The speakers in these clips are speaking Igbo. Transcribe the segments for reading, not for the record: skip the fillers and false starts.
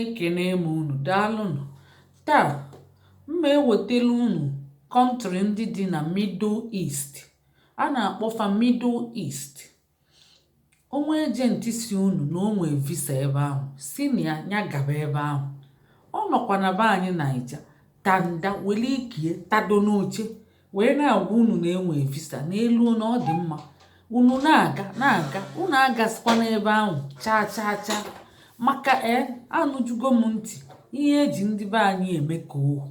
Ekene m unu, daalụnụ. Taa mma ewetela unu kọntrị ndị dị na Middle East. A na-akpọfa Middle East. Onwe ejenti si unu na o nwee visa ebe ahụ, si na ya gaba ebe ahụ. Ọ nọkwa na be anyị Naija, tanda were ikie tado n'oche wee na-agwa unu na enwe visa n'elu na ọ dị mma. Unu na-aga unu agasikwa n'ebe ahụ chaa chaa chaa, maka anụjugo m ntị ihe eji ndị be anyị eme ka ohu.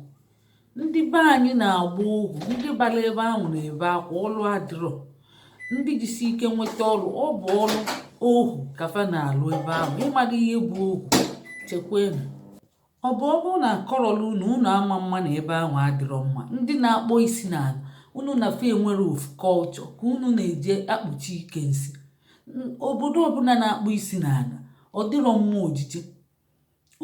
Ndị be anyị na-agba ohu, ndị bara ebe ahụ na-ebe akwa, ọlụ adịrọ. Ndị jisi ike nweta ọlụ, ọ bụ ọlụ ohu kafa na-alụ ebe ahụ. Ịmara ihe bụ ohu, chekwenu. Ọ bụrụ na akọrọla unu ama mma na ebe ahụ adịrọ mma. Ndị na-akpọ isi n'ala, unu na fe enwere ofu kọlchọ ka unu na-eje akpuchi ike nsi. Obodo ọbụla na-akpụ isi n'ala, ọ dịrọ mma ojije.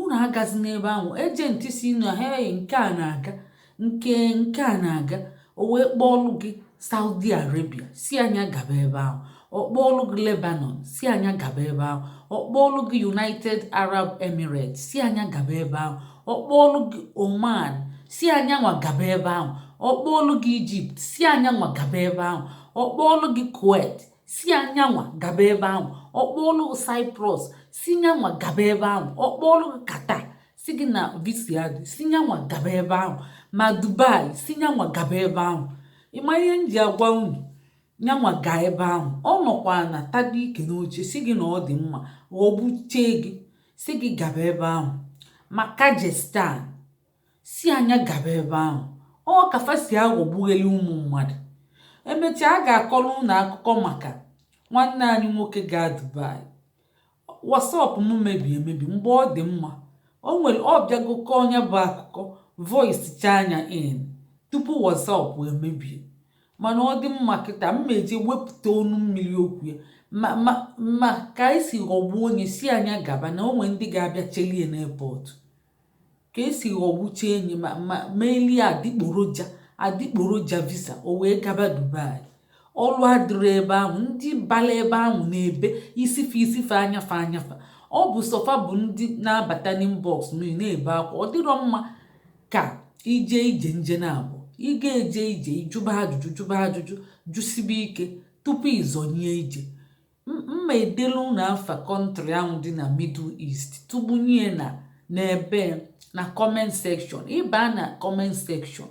Unu agazi n'ebe ahụ. Ejenti si na hey, nke a na-aga nke a na-aga, o wee kpọọlụ gị Saudi Arabia, si anya gaba ebe ahụ. Ọ kpọọlụ gị Lebanon, si anya gaba ebe ahụ. Ọ kpọọlụ gị United Arab Emirates, si anya gaba ebe ahụ. Ọ kpọọlụ gị Oman, si anya nwa gaba ebe ahụ. Ọ kpọọlụ gị Egypt, si anya nwa gaba ebe ahụ. Ọ kpọọlụ gị Kuwait, si anya nwa gaba ebe ahụ. Ọ kpọọlụ gị Cyprus, si nyanwa gaba ebe ahụ. Ọ kpọọlụ gị Qatar, si gị na visa dị, si nyanwa gaba ebe ahụ. Ma Dubai, si nyanwa gaba ebe ahụ. Ịma ihe m ji agwa unu, nyanwa gaa ebe ahụ. Ọ nọkwa na tado ike n'oche, si gị na ọ dị mma, ghọgbuchee gị, si gị gaba ebe ahụ. Ma Kajestan, si anya gaba ebe ahụ. Ọ kafa si aghọgbugheli ụmụ mmadụ. Emechaa a ga-akọrọ unu akụkọ maka nwanne anyị nwoke gaa Dubai. WhatsApp m mebiri emebi mgbe ọ dị mma. O nwere ọbịago ka onye bụ akụkọ voice cha anya in tupu WhatsApp emebie. Mana ọ dị mma kịta m meje wepụta onu mmiri okwu ya ma ka esi ghọgbuo onye si anya gaba na onwe ndị ga-abịa chelie n'airport. Ka esi ghọgbuchee enyi ma meelie adịgboroja visa o wee gaba Dubai. Ọlụ adịrị ebe ahụ. Ndị bala ebe ahụ na-ebe isife anyafa. Ọ bụ sọfa bụ ndị na-abata n'inbox na-ebe akwa. Ọ dịrọ mma ka ije nje na-abụ. Ị ga-eje ije jụba ajụjụ jụsibe ike tupu ịzọnye ije. Mma edelu na afa kọntrị ahụ dị na Middle East tụgbunye n'ebe na comment section. Ịba na comment section,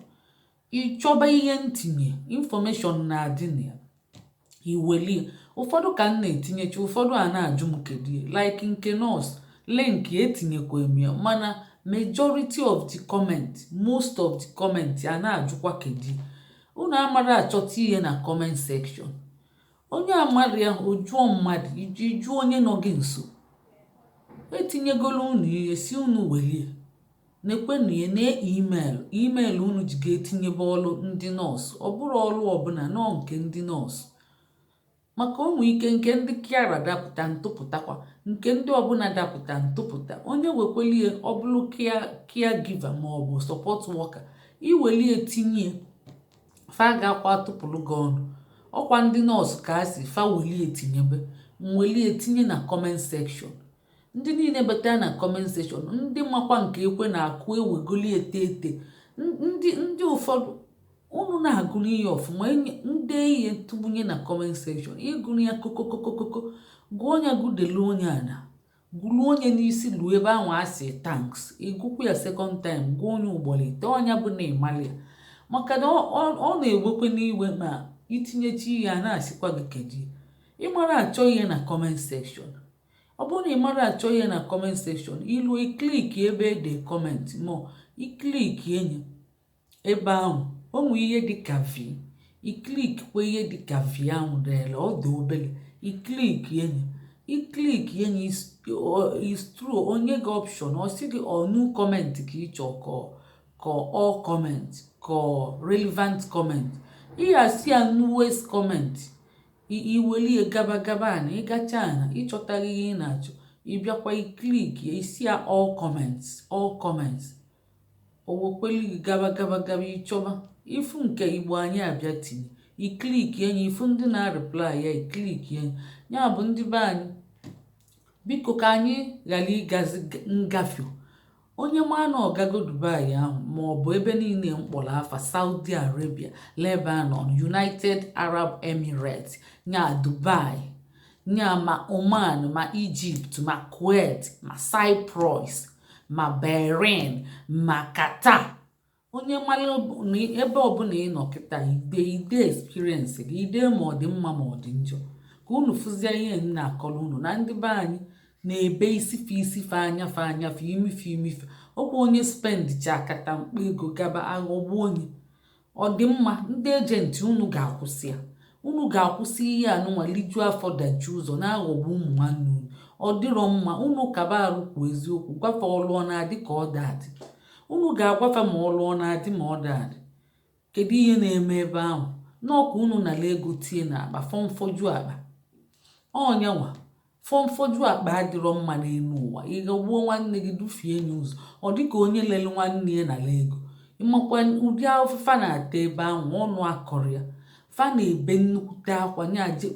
ịchọba ihe ntinye information na-adị na ya, iwelie. Ụfọdụ ka m na-etinyecha, ụfọdụ a na-ajụ m kedu like nke nọọsụ link etinyekwa ya, mana majority of the comment, most of the comment a na-ajụkwa kedu. Unu amara achọta ihe na comment section. Onye amara ya o jụọ mmadụ, iji jụọ onye nọ gị nso. Etinyegolu unu ihe si unu welie. Nekwenu ya na email unu ji ga-etinyebe ọlụ ndị nọọsụ. Ọ bụrụ ọlụ ọbụla nọ nke ndị nọọsụ, maka ụmụ ike nke ndị kiara dapụta ntụpụtakwa, nke ndị ọbụla dapụta ntụpụta. Onye wekwelie ọ bụrụ caregiver ma ọ bụ support worker, iwelie tinye fa ga-akwa tụpụrụ gị ọnụ. Ọkwa ndị nọọsụ ka a si fa welie tinyebe, mwelie tinye na comment section. Ndị niile bata na comment section, ndị makwa nke ekwe na-akụ ewegoli ete. Ndị ụfọdụ unu na-agụrụ ihe ọfụma, ndị ihe tụbunye na comment section. Ịgụrụ ya kokokokoko, gụọ onye gụdelu onye ana, gụrụ onye n'isi luo ebe ahụ asị thanks. Ịgụkwa ya second time, gụọ onye ugboro ite, onye bụ na ịmali ya. Maka na ọ na-ewekwe n'iwe ma itinyechi ihe a na-asịkwa gị kedu. Ịmara achọ ihe na comment section. Ọ bụrụ na ị mara achọ ihe na comment section, ilu iklik ebe ede comment ma iklik enye ebe ahụ onwe ihe dịka v, iklik kwe ihe dịka v ahụ dịrị ọ dị obere, iklik enye is true. Onye gị option ọ sị gị new comment ka ị chọọ ka all comment ka relevant comment. Ị asị ya newest comment, iwelie gaba na ịgacha na ịchọtara ihe ị na-achọ, ịbịakwa iklik ya isi ya all comments. O wekweli gị gaba ịchọba ifu nke Igbo Anyi Abia tinye, iklik enye ifu ndị na-reply ya, iklik enye. Ya bụ ndị be anyị, biko ka anyị ghara ịgazi ngafio onye maa na ọgago Dubai ahụ maọbụ ebe niile mkpọrọ afa Saudi Arabia, Lebanon, United Arab Emirates, nya Dubai, nya ma Oman, ma Egypt, ma Kuwait, ma Cyprus, ma Bahrain, ma Qatar. Onye mara ebe ọbụla ị nọ kịta ide experience gị, ide ma ọ dị mma ma ọ dị njọ, ka unu fụzie ihe m na-akọrọ unu na ndị be anyị na-ebe isife anyafe imife ọkwa onye spendicha akata mkpa ego gaba aghọgbu onye. Ọ dị mma ndị ejenti unu ga-akwụsị ya, unu ga-akwụsị ihe anụnwa liju afọ daji ụzọ na-aghọgbu ụmụ nwanne unu. Ọ dịrọ mma, unu kaba arụ kwuo eziokwu, gwafe ọlụ ọ na-adị ka ọ dadị. Unu ga-agwafe ma ọlụ ọ na-adị ma ọ dadị. Kedu ihe na-eme ebe ahụ? N'ọkụ unu nala ego tie na akpa fọmfoju akpa. Ọnyanwa fọmfoju akpa adịrọ mma n'elu ụwa. Ị ghọgbuo nwanne gị dufie n'ụzọ, ọ dịka onye lele nwanne ya nala ego. Ịmakwa ụdị afụfa na-ata ebe ahụ, ọnụ akọrọ ya, fa na-ebe nnukwute akwa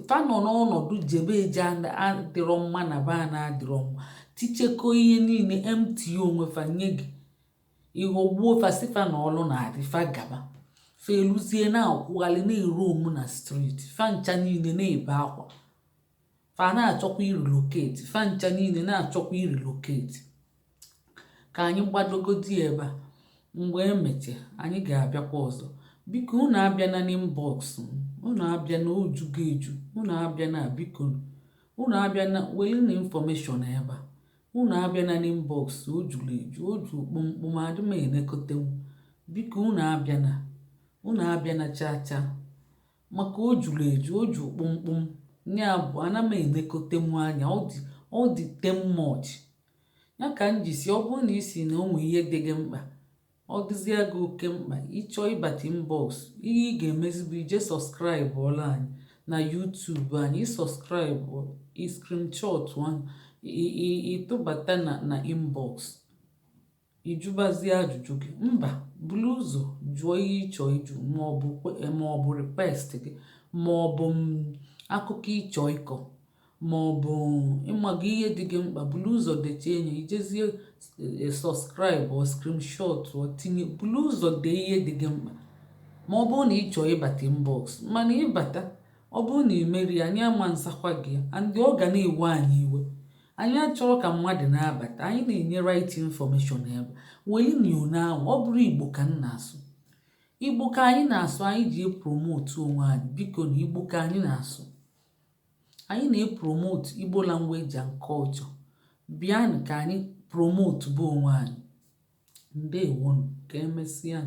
fa nọ n'ọnọdụ jebe eje adịrọ mma na ba na-adịrọ mma, tichekọ ihe niile MTO onwe fa nye gị. Ịghọgbuo fa sifa na ọlụ na-adị fa gaba, fa eluzie na-akwụghalị na-eru omu na striti, fa ncha niile na-ebe akwa, fa na-achọkwa iriloketi, fa ncha niile na-achọkwa iriloketi. Ka anyị gbadogodi ebe a, mgbe emeche anyị ga-abịakwa ọzọ. Biko unu abịana n'inbox, unu abịana ojugo eju, unu abịana biko, unu abịana welu na infọmeshọn ebe a, unu abịana n'inbox ojulu eju, oju kpụmkpụm adị m enekotenwu. Biko unu abịana chacha maka ojulu eju, oju kpụmkpụm nya bụ ana m enekotenwu anya, ọ dị too much. Ya ka m jisi ọ bụrụ na isi na onwe ihe dị gị mkpa, ọ dịzie gị oke mkpa ịchọ ịbata inbox, ihe ị ga-emezi bụ ije sọskraịbụ ọla anyị na YouTube anyị. Ịsọskraịbụ screenshot ịtụbata na inbox, ijubazie ajụjụ gị. Mba, buru ụzọ jụọ ihe ịchọ ịjụ, maọbụ request gị, maọbụ akụkọ ịchọ ịkọ, maọbụ ịmaga ihe dị gị mkpa. Buru ụzọ dechie enye ijezie sọskraịbụ screenshot tinye, buru ụzọ dee ihe dị gị mkpa. Ma ọ bụrụ na ị chọọ ịbata inbox, mana ịbata, ọ bụrụ na imeri anyị ama nsakwa gị andị ọ ga na-ewe anyị iwe. Anyị achọrọ ka mmadụ na-abata, anyị na-enye right information ebe wee nyona ahụ. Ọ bụrụ Igbo ka m na-asụ, Igbo ka anyị na-asụ, anyị ji epromotu onwe anyị. Biko na Igbo ka anyị na-asụ, anyị na-epromote Igbo language and culture. Bịanụ ka anyị promote bụ onwe anyị. Ndewonu, ka emesịa.